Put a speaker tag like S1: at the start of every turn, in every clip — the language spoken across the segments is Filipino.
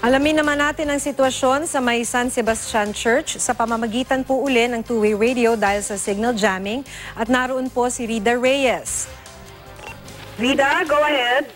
S1: Alamin naman natin ang sitwasyon sa may San Sebastian Church sa pamamagitan po uli ng two-way radio dahil sa signal jamming. At naroon po si Rida Reyes.
S2: Rida, go ahead.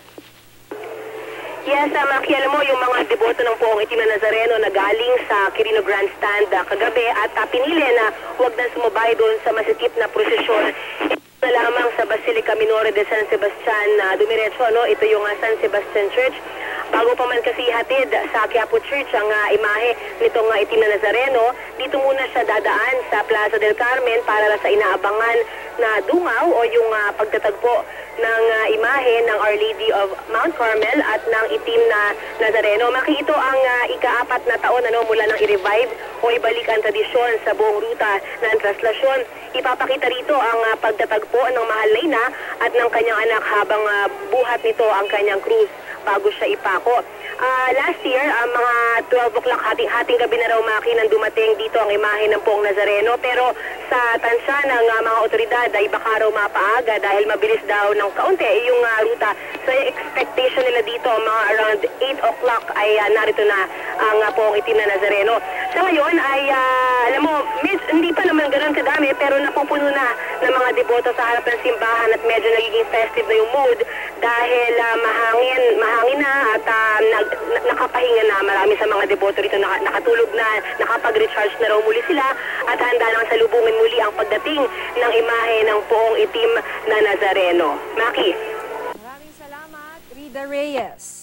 S2: Yes, Maki, alam mo, yung mga deboto ng Poong Itim na Nazareno na galing sa Quirino Grandstand kagabi at pinili na huwag na sumabay doon sa masikip na prosesyon. Ito na lamang sa Basilica Minore de San Sebastian dumiretso, no? Ito yung San Sebastian Church. Bago pa man kasi hatid sa Quiapo Church ang imahe nitong Itim na Nazareno, dito muna siya dadaan sa Plaza del Carmen para sa inaabangan na dungaw o yung pagtatagpo ng imahe ng Our Lady of Mount Carmel at ng Itim na Nazareno. Maki, ito ang ika-4 na taon mula nang i-revive o ibalik ang tradisyon sa buong ruta ng traslasyon. Ipapakita rito ang pagtatagpo ng Mahal na Ina at ng kanyang anak habang buhat nito ang kanyang krus bago siya ipako. Last year, mga 12 o'clock hating gabi na raw, Maki, nang dumating dito ang imahe ng Poong Nazareno. Pero sa tansya ng mga otoridad ay baka raw mapaaga dahil mabilis daw ng kaunti yung ruta. So yung expectation nila dito, mga around 8 o'clock ay narito na ang Poong Itim na Nazareno. Sa ngayon ay, alam mo, hindi pa naman ganun kadami pero napupuno na ng mga deboto sa harap ng simbahan at medyo nagiging festive na yung mood dahil mahangin na at nakapahinga na marami sa mga deboto rito, nakatulog na, nakapag-recharge na raw muli sila at handa nang salubungin muli ang pagdating ng imahe ng Poong Itim na Nazareno. Maki.
S1: Maraming salamat, Rida Reyes.